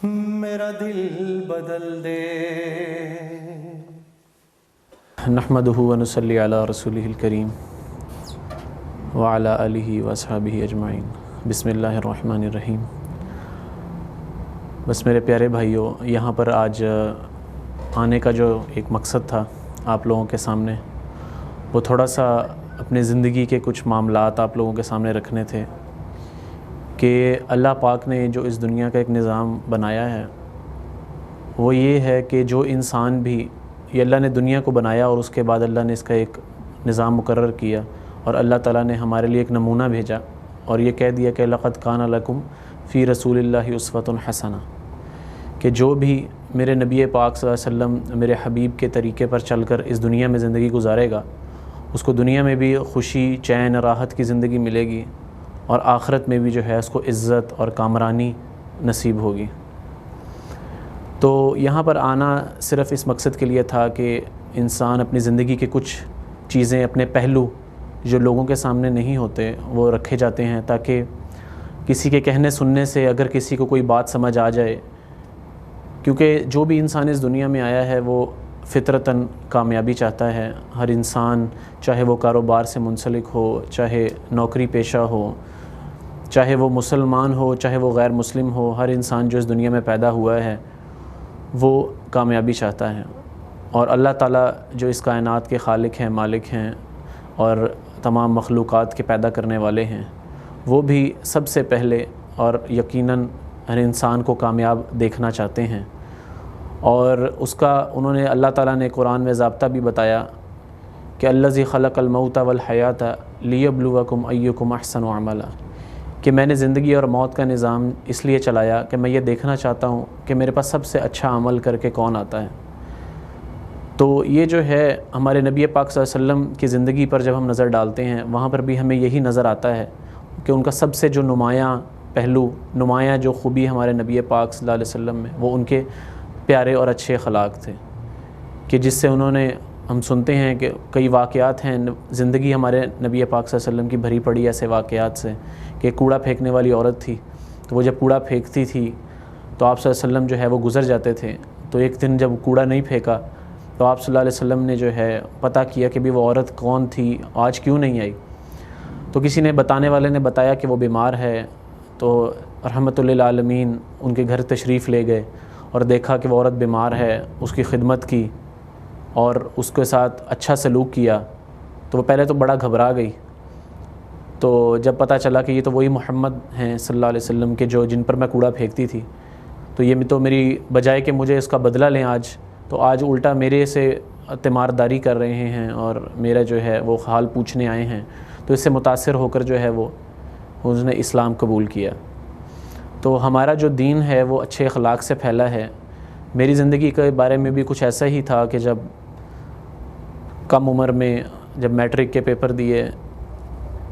میرا دل بدل دے۔ نحمدہ ونصلی علی رسولہ الکریم وعلی آلہ واصحابہ اجمعین۔ بسم اللہ الرحمن الرحیم۔ بس میرے پیارے بھائیوں، یہاں پر آج آنے کا جو ایک مقصد تھا آپ لوگوں کے سامنے، وہ تھوڑا سا اپنے زندگی کے کچھ معاملات آپ لوگوں کے سامنے رکھنے تھے کہ اللہ پاک نے جو اس دنیا کا ایک نظام بنایا ہے وہ یہ ہے کہ جو انسان بھی، یہ اللہ نے دنیا کو بنایا اور اس کے بعد اللہ نے اس کا ایک نظام مقرر کیا، اور اللہ تعالیٰ نے ہمارے لیے ایک نمونہ بھیجا اور یہ کہہ دیا کہ لقد کان لکم فی رسول اللہ اسوۃ حسنہ، کہ جو بھی میرے نبی پاک صلی اللہ علیہ وسلم میرے حبیب کے طریقے پر چل کر اس دنیا میں زندگی گزارے گا، اس کو دنیا میں بھی خوشی، چین، راحت کی زندگی ملے گی، اور آخرت میں بھی جو ہے اس کو عزت اور کامرانی نصیب ہوگی۔ تو یہاں پر آنا صرف اس مقصد کے لیے تھا کہ انسان اپنی زندگی کے کچھ چیزیں، اپنے پہلو جو لوگوں کے سامنے نہیں ہوتے وہ رکھے جاتے ہیں، تاکہ کسی کے کہنے سننے سے اگر کسی کو کوئی بات سمجھ آ جائے، کیونکہ جو بھی انسان اس دنیا میں آیا ہے وہ فطرتاً کامیابی چاہتا ہے۔ ہر انسان، چاہے وہ کاروبار سے منسلک ہو، چاہے نوکری پیشہ ہو، چاہے وہ مسلمان ہو، چاہے وہ غیر مسلم ہو، ہر انسان جو اس دنیا میں پیدا ہوا ہے وہ کامیابی چاہتا ہے۔ اور اللہ تعالیٰ جو اس کائنات کے خالق ہیں، مالک ہیں اور تمام مخلوقات کے پیدا کرنے والے ہیں، وہ بھی سب سے پہلے اور یقیناً ہر انسان کو کامیاب دیکھنا چاہتے ہیں، اور اس کا انہوں نے، اللہ تعالیٰ نے قرآن میں ضابطہ بھی بتایا کہ الذی خلق الموت والحیات لیبلوکم ایکم احسن عملا، کہ میں نے زندگی اور موت کا نظام اس لیے چلایا کہ میں یہ دیکھنا چاہتا ہوں کہ میرے پاس سب سے اچھا عمل کر کے کون آتا ہے۔ تو یہ جو ہے ہمارے نبی پاک صلی اللہ علیہ وسلم کی زندگی پر جب ہم نظر ڈالتے ہیں، وہاں پر بھی ہمیں یہی نظر آتا ہے کہ ان کا سب سے جو نمایاں پہلو، نمایاں جو خوبی ہمارے نبی پاک صلی اللہ علیہ وسلم میں، وہ ان کے پیارے اور اچھے اخلاق تھے، کہ جس سے انہوں نے، ہم سنتے ہیں کہ کئی واقعات ہیں، زندگی ہمارے نبی پاک صلی اللہ علیہ وسلم کی بھری پڑی ایسے واقعات سے، کہ کوڑا پھینکنے والی عورت تھی، تو وہ جب کوڑا پھینکتی تھی تو آپ صلی اللہ علیہ وسلم جو ہے وہ گزر جاتے تھے، تو ایک دن جب کوڑا نہیں پھینکا تو آپ صلی اللہ علیہ وسلم نے جو ہے پتہ کیا کہ بھی وہ عورت کون تھی، آج کیوں نہیں آئی؟ تو کسی نے، بتانے والے نے بتایا کہ وہ بیمار ہے، تو رحمت للعالمین ان کے گھر تشریف لے گئے اور دیکھا کہ وہ عورت بیمار ہے، اس کی خدمت کی اور اس کے ساتھ اچھا سلوک کیا، تو وہ پہلے تو بڑا گھبرا گئی۔ تو جب پتہ چلا کہ یہ تو وہی محمد ہیں صلی اللہ علیہ وسلم کے جن پر میں کوڑا پھینکتی تھی، تو یہ تو میری بجائے کہ مجھے اس کا بدلہ لیں آج الٹا میرے سے تیمارداری کر رہے ہیں اور میرا جو ہے وہ حال پوچھنے آئے ہیں، تو اس سے متاثر ہو کر جو ہے وہ اس نے اسلام قبول کیا۔ تو ہمارا جو دین ہے وہ اچھے اخلاق سے پھیلا ہے۔ میری زندگی کے بارے میں بھی کچھ ایسا ہی تھا کہ جب کم عمر میں جب میٹرک کے پیپر دیے،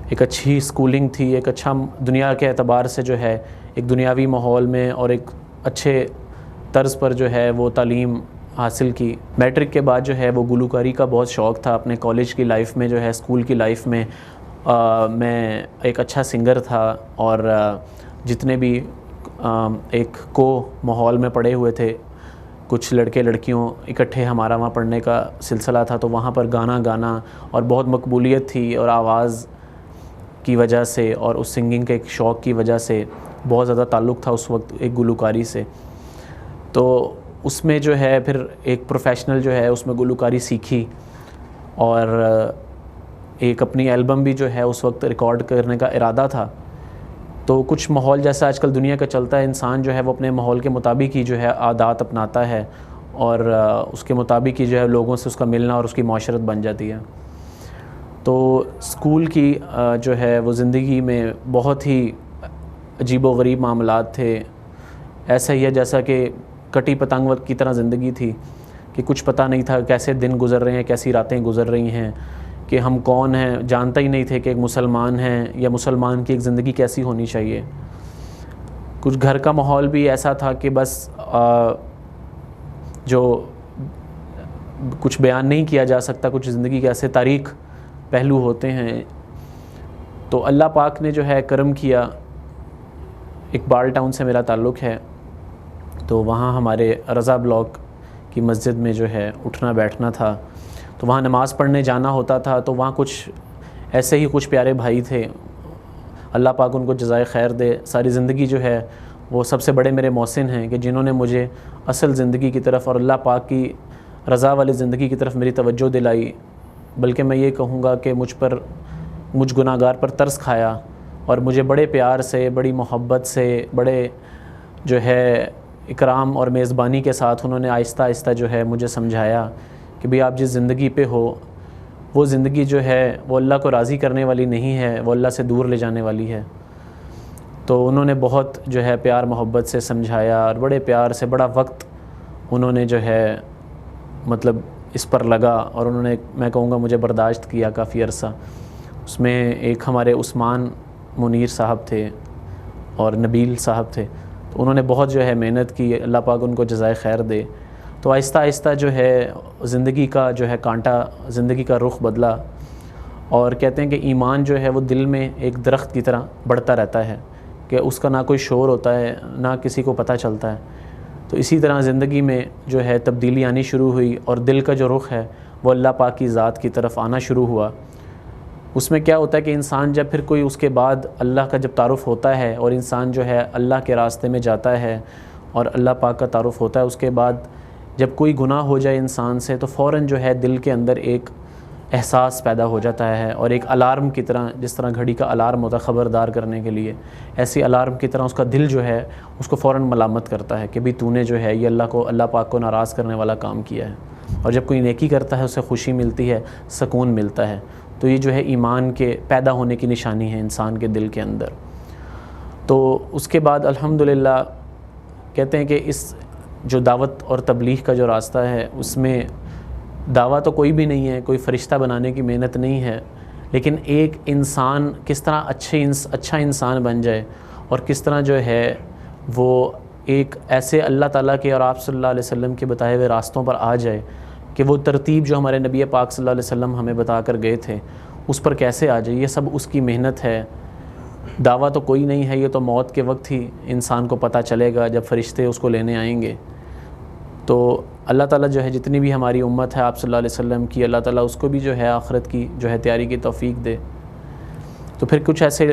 ایک اچھی اسکولنگ تھی، ایک اچھا دنیا کے اعتبار سے جو ہے ایک دنیاوی ماحول میں اور ایک اچھے طرز پر جو ہے وہ تعلیم حاصل کی۔ میٹرک کے بعد جو ہے وہ گلوکاری کا بہت شوق تھا اپنے کالج کی لائف میں، جو ہے اسکول کی لائف میں میں ایک اچھا سنگر تھا، اور جتنے بھی ایک کو ماحول میں پڑے ہوئے تھے، کچھ لڑکے لڑکیوں اکٹھے ہمارا وہاں پڑھنے کا سلسلہ تھا، تو وہاں پر گانا اور بہت مقبولیت تھی، اور آواز کی وجہ سے اور اس سنگنگ کے ایک شوق کی وجہ سے بہت زیادہ تعلق تھا اس وقت ایک گلوکاری سے۔ تو اس میں جو ہے پھر ایک پروفیشنل جو ہے اس میں گلوکاری سیکھی، اور ایک اپنی البم بھی جو ہے اس وقت ریکارڈ کرنے کا ارادہ تھا۔ تو کچھ ماحول جیسا آج کل دنیا کا چلتا ہے، انسان جو ہے وہ اپنے ماحول کے مطابق ہی جو ہے عادات اپناتا ہے، اور اس کے مطابق ہی جو ہے لوگوں سے اس کا ملنا اور اس کی معاشرت بن جاتی ہے۔ تو اسکول کی جو ہے وہ زندگی میں بہت ہی عجیب و غریب معاملات تھے، ایسا ہی ہے جیسا کہ کٹی پتنگ کی طرح زندگی تھی، کہ کچھ پتہ نہیں تھا کیسے دن گزر رہے ہیں، کیسی راتیں گزر رہی ہیں، کہ ہم کون ہیں، جانتا ہی نہیں تھے کہ ایک مسلمان ہیں یا مسلمان کی ایک زندگی کیسی ہونی چاہیے۔ کچھ گھر کا ماحول بھی ایسا تھا کہ بس جو کچھ بیان نہیں کیا جا سکتا، کچھ زندگی کے ایسے تاریک پہلو ہوتے ہیں۔ تو اللہ پاک نے جو ہے کرم کیا، اقبال ٹاؤن سے میرا تعلق ہے، تو وہاں ہمارے رضا بلاک کی مسجد میں جو ہے اٹھنا بیٹھنا تھا، تو وہاں نماز پڑھنے جانا ہوتا تھا، تو وہاں کچھ ایسے ہی کچھ پیارے بھائی تھے، اللہ پاک ان کو جزائے خیر دے، ساری زندگی جو ہے وہ سب سے بڑے میرے محسن ہیں کہ جنہوں نے مجھے اصل زندگی کی طرف اور اللہ پاک کی رضا والی زندگی کی طرف میری توجہ دلائی، بلکہ میں یہ کہوں گا کہ مجھ گناہگار پر ترس کھایا، اور مجھے بڑے پیار سے، بڑی محبت سے، بڑے جو ہے اکرام اور میزبانی کے ساتھ انہوں نے آہستہ آہستہ جو ہے مجھے سمجھایا کہ بھئی آپ جس زندگی پہ ہو وہ زندگی جو ہے وہ اللہ کو راضی کرنے والی نہیں ہے، وہ اللہ سے دور لے جانے والی ہے۔ تو انہوں نے بہت جو ہے پیار محبت سے سمجھایا، اور بڑے پیار سے بڑا وقت انہوں نے جو ہے مطلب اس پر لگا، اور انہوں نے میں کہوں گا مجھے برداشت کیا کافی عرصہ۔ اس میں ایک ہمارے عثمان منیر صاحب تھے اور نبیل صاحب تھے، تو انہوں نے بہت جو ہے محنت کی، اللہ پاک ان کو جزائے خیر دے۔ تو آہستہ آہستہ جو ہے زندگی کا جو ہے کانٹا، زندگی کا رخ بدلا، اور کہتے ہیں کہ ایمان جو ہے وہ دل میں ایک درخت کی طرح بڑھتا رہتا ہے کہ اس کا نہ کوئی شور ہوتا ہے، نہ کسی کو پتہ چلتا ہے۔ تو اسی طرح زندگی میں جو ہے تبدیلی آنی شروع ہوئی، اور دل کا جو رخ ہے وہ اللہ پاک کی ذات کی طرف آنا شروع ہوا۔ اس میں کیا ہوتا ہے کہ انسان جب پھر کوئی اس کے بعد اللہ کا جب تعارف ہوتا ہے، اور انسان جو ہے اللہ کے راستے میں جاتا ہے اور اللہ پاک کا تعارف ہوتا ہے، اس کے بعد جب کوئی گناہ ہو جائے انسان سے تو فوراً جو ہے دل کے اندر ایک احساس پیدا ہو جاتا ہے، اور ایک الارم کی طرح، جس طرح گھڑی کا الارم ہوتا ہے خبردار کرنے کے لیے، ایسی الارم کی طرح اس کا دل جو ہے اس کو فوراً ملامت کرتا ہے کہ بھی تو نے جو ہے یہ اللہ پاک کو ناراض کرنے والا کام کیا ہے۔ اور جب کوئی نیکی کرتا ہے اسے خوشی ملتی ہے، سکون ملتا ہے۔ تو یہ جو ہے ایمان کے پیدا ہونے کی نشانی ہے انسان کے دل کے اندر۔ تو اس کے بعد الحمدللہ کہتے ہیں کہ اس جو دعوت اور تبلیغ کا جو راستہ ہے اس میں دعویٰ تو کوئی بھی نہیں ہے، کوئی فرشتہ بنانے کی محنت نہیں ہے، لیکن ایک انسان کس طرح اچھا انسان بن جائے، اور کس طرح جو ہے وہ ایک ایسے اللہ تعالیٰ کے اور آپ صلی اللہ علیہ وسلم کے بتائے ہوئے راستوں پر آ جائے کہ وہ ترتیب جو ہمارے نبی پاک صلی اللہ علیہ وسلم ہمیں بتا کر گئے تھے اس پر کیسے آ جائے، یہ سب اس کی محنت ہے۔ دعویٰ تو کوئی نہیں ہے، یہ تو موت کے وقت ہی انسان کو پتہ چلے گا جب فرشتے اس کو لینے آئیں گے۔ تو اللہ تعالیٰ جو ہے جتنی بھی ہماری امت ہے آپ صلی اللہ علیہ وسلم کی، اللہ تعالیٰ اس کو بھی جو ہے آخرت کی جو ہے تیاری کی توفیق دے۔ تو پھر کچھ ایسے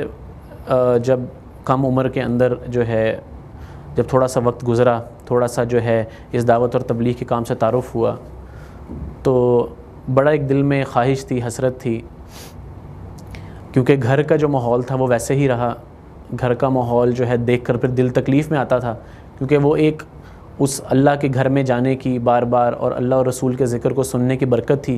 جب کم عمر کے اندر جو ہے جب تھوڑا سا وقت گزرا، تھوڑا سا جو ہے اس دعوت اور تبلیغ کے کام سے تعارف ہوا، تو بڑا ایک دل میں خواہش تھی، حسرت تھی، کیونکہ گھر کا جو ماحول تھا وہ ویسے ہی رہا۔ گھر کا ماحول جو ہے دیکھ کر پھر دل تکلیف میں آتا تھا، کیونکہ وہ ایک اس اللہ کے گھر میں جانے کی بار بار اور اللہ اور رسول کے ذکر کو سننے کی برکت تھی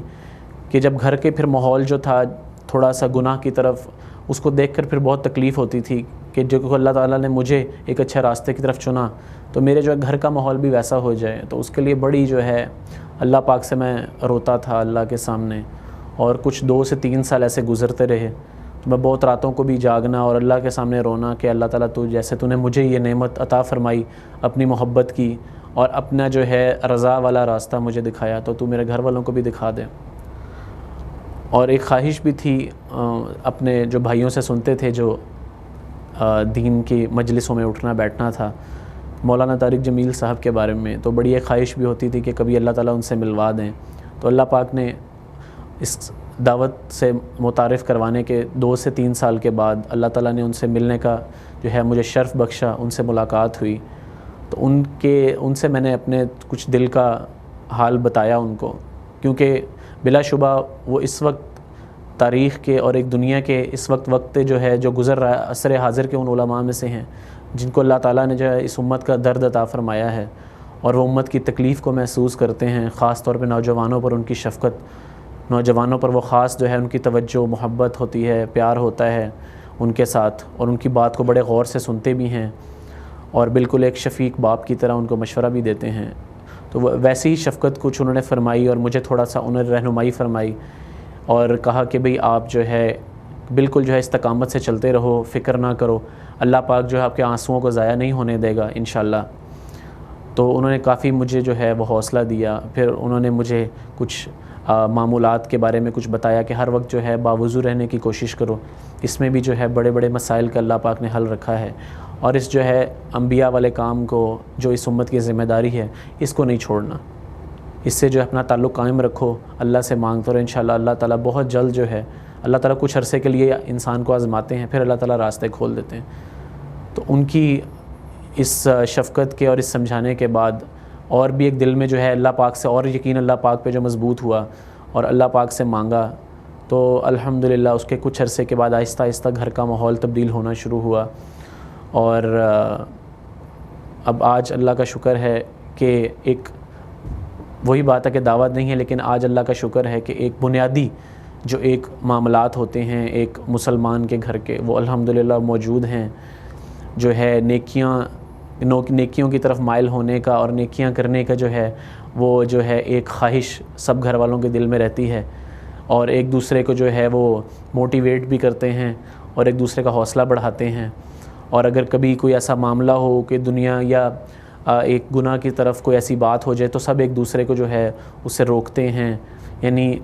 کہ جب گھر کے پھر ماحول جو تھا تھوڑا سا گناہ کی طرف، اس کو دیکھ کر پھر بہت تکلیف ہوتی تھی کہ جو اللہ تعالیٰ نے مجھے ایک اچھے راستے کی طرف چنا تو میرے جو ہے گھر کا ماحول بھی ویسا ہو جائے۔ تو اس کے لیے بڑی جو ہے اللہ پاک سے میں روتا تھا اللہ کے سامنے، اور کچھ 2 سے 3 سال ایسے گزرتے رہے۔ تو میں بہت راتوں کو بھی جاگنا اور اللہ کے سامنے رونا کہ اللہ تعالیٰ تو نے مجھے یہ نعمت عطا فرمائی اپنی محبت کی، اور اپنا جو ہے رضا والا راستہ مجھے دکھایا، تو میرے گھر والوں کو بھی دکھا دے۔ اور ایک خواہش بھی تھی، اپنے جو بھائیوں سے سنتے تھے جو دین کی مجلسوں میں اٹھنا بیٹھنا تھا مولانا طارق جمیل صاحب کے بارے میں، تو بڑی ایک خواہش بھی ہوتی تھی کہ کبھی اللہ تعالیٰ ان سے ملوا دیں۔ تو اللہ پاک نے اس دعوت سے متعارف کروانے کے 2 سے 3 سال کے بعد اللہ تعالیٰ نے ان سے ملنے کا جو ہے مجھے شرف بخشا، ان سے ملاقات ہوئی۔ تو ان سے میں نے اپنے کچھ دل کا حال بتایا ان کو، کیونکہ بلا شبہ وہ اس وقت تاریخ کے اور ایک دنیا کے اس وقت جو ہے جو گزر رہا ہے عصر حاضر کے ان علماء میں سے ہیں جن کو اللہ تعالیٰ نے جو ہے اس امت کا درد عطا فرمایا ہے، اور وہ امت کی تکلیف کو محسوس کرتے ہیں، خاص طور پہ نوجوانوں پر ان کی شفقت، نوجوانوں پر وہ خاص جو ہے ان کی توجہ، محبت ہوتی ہے، پیار ہوتا ہے ان کے ساتھ، اور ان کی بات کو بڑے غور سے سنتے بھی ہیں، اور بالکل ایک شفیق باپ کی طرح ان کو مشورہ بھی دیتے ہیں۔ تو ویسی ہی شفقت کچھ انہوں نے فرمائی، اور مجھے تھوڑا سا انہوں نے رہنمائی فرمائی، اور کہا کہ بھئی آپ جو ہے بالکل جو ہے استقامت سے چلتے رہو، فکر نہ کرو، اللہ پاک جو ہے آپ کے آنسوؤں کو ضائع نہیں ہونے دے گا انشاءاللہ۔ تو انہوں نے کافی مجھے جو ہے وہ حوصلہ دیا۔ پھر انہوں نے مجھے کچھ معمولات کے بارے میں کچھ بتایا کہ ہر وقت جو ہے باوضو رہنے کی کوشش کرو، اس میں بھی جو ہے بڑے بڑے مسائل کا اللہ پاک نے حل رکھا ہے، اور اس جو ہے انبیاء والے کام کو، جو اس امت کی ذمہ داری ہے، اس کو نہیں چھوڑنا، اس سے جو ہے اپنا تعلق قائم رکھو، اللہ سے مانگتے رہو، انشاءاللہ اللہ تعالیٰ بہت جلد جو ہے اللہ تعالیٰ کچھ عرصے کے لیے انسان کو آزماتے ہیں، پھر اللہ تعالیٰ راستے کھول دیتے ہیں۔ تو ان کی اس شفقت کے اور اس سمجھانے کے بعد اور بھی ایک دل میں جو ہے اللہ پاک سے اور یقین اللہ پاک پہ جو مضبوط ہوا اور اللہ پاک سے مانگا، تو الحمدللہ اس کے کچھ عرصے کے بعد آہستہ آہستہ گھر کا ماحول تبدیل ہونا شروع ہوا، اور اب آج اللہ کا شکر ہے کہ ایک وہی بات ہے کہ دعوت نہیں ہے، لیکن آج اللہ کا شکر ہے کہ ایک بنیادی جو ایک معاملات ہوتے ہیں ایک مسلمان کے گھر کے، وہ الحمدللہ موجود ہیں، جو ہے نیکیوں کی طرف مائل ہونے کا اور نیکیاں کرنے کا جو ہے وہ جو ہے ایک خواہش سب گھر والوں کے دل میں رہتی ہے، اور ایک دوسرے کو جو ہے وہ موٹیویٹ بھی کرتے ہیں اور ایک دوسرے کا حوصلہ بڑھاتے ہیں، اور اگر کبھی کوئی ایسا معاملہ ہو کہ دنیا یا ایک گناہ کی طرف کوئی ایسی بات ہو جائے تو سب ایک دوسرے کو جو ہے اس سے روکتے ہیں، یعنی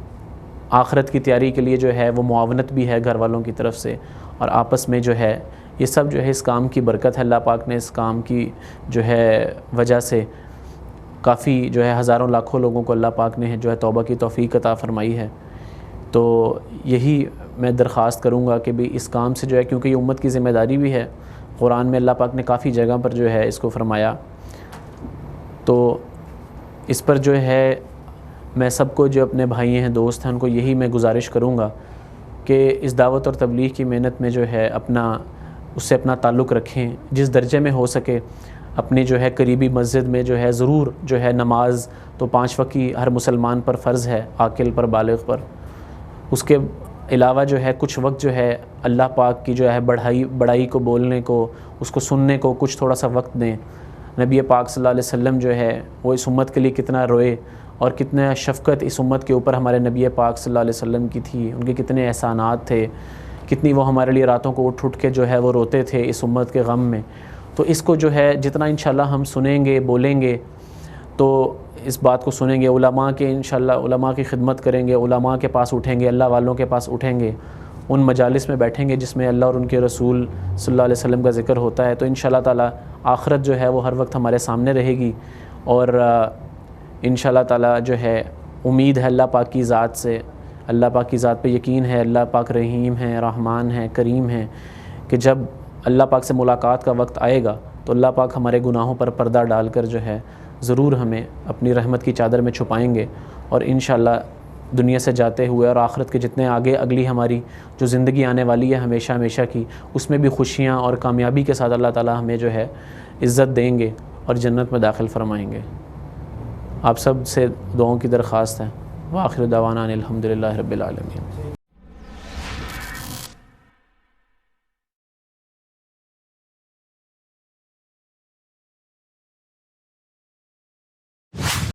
آخرت کی تیاری کے لیے جو ہے وہ معاونت بھی ہے گھر والوں کی طرف سے، اور آپس میں جو ہے یہ سب جو ہے اس کام کی برکت ہے، اللہ پاک نے اس کام کی جو ہے وجہ سے کافی جو ہے ہزاروں لاکھوں لوگوں کو اللہ پاک نے جو ہے توبہ کی توفیق عطا فرمائی ہے۔ تو یہی میں درخواست کروں گا کہ بھی اس کام سے جو ہے، کیونکہ یہ امت کی ذمہ داری بھی ہے، قرآن میں اللہ پاک نے کافی جگہ پر جو ہے اس کو فرمایا، تو اس پر جو ہے میں سب کو جو اپنے بھائی ہیں دوست ہیں ان کو یہی میں گزارش کروں گا کہ اس دعوت اور تبلیغ کی محنت میں جو ہے اس سے اپنا تعلق رکھیں، جس درجے میں ہو سکے اپنی جو ہے قریبی مسجد میں جو ہے ضرور جو ہے نماز تو 5 وقت کی ہر مسلمان پر فرض ہے، عاقل پر، بالغ پر، اس کے علاوہ جو ہے کچھ وقت جو ہے اللہ پاک کی جو ہے بڑائی کو بولنے کو، اس کو سننے کو کچھ تھوڑا سا وقت دیں۔ نبی پاک صلی اللہ علیہ وسلم جو ہے وہ اس امت کے لیے کتنا روئے، اور کتنا شفقت اس امت کے اوپر ہمارے نبی پاک صلی اللہ علیہ وسلم کی تھی، ان کے کتنے احسانات تھے، کتنی وہ ہمارے لیے راتوں کو اٹھ کے جو ہے وہ روتے تھے اس امت کے غم میں۔ تو اس کو جو ہے جتنا انشاءاللہ ہم سنیں گے، بولیں گے، تو اس بات کو سنیں گے، علماء کے انشاءاللہ علماء کی خدمت کریں گے، علماء کے پاس اٹھیں گے، اللہ والوں کے پاس اٹھیں گے، ان مجالس میں بیٹھیں گے جس میں اللہ اور ان کے رسول صلی اللہ علیہ وسلم کا ذکر ہوتا ہے، تو انشاءاللہ تعالی آخرت جو ہے وہ ہر وقت ہمارے سامنے رہے گی، اور انشاءاللہ تعالی جو ہے امید ہے اللہ پاک کی ذات سے، اللہ پاک کی ذات پہ یقین ہے، اللہ پاک رحیم ہے، رحمان ہے، کریم ہے، کہ جب اللہ پاک سے ملاقات کا وقت آئے گا تو اللہ پاک ہمارے گناہوں پر پردہ ڈال کر جو ہے ضرور ہمیں اپنی رحمت کی چادر میں چھپائیں گے، اور انشاءاللہ دنیا سے جاتے ہوئے اور آخرت کے جتنے آگے اگلی ہماری جو زندگی آنے والی ہے ہمیشہ ہمیشہ کی، اس میں بھی خوشیاں اور کامیابی کے ساتھ اللہ تعالی ہمیں جو ہے عزت دیں گے اور جنت میں داخل فرمائیں گے۔ آپ سب سے دعاؤں کی درخواست ہے۔ وآخر دعوانا ان الحمدللہ رب العالمین۔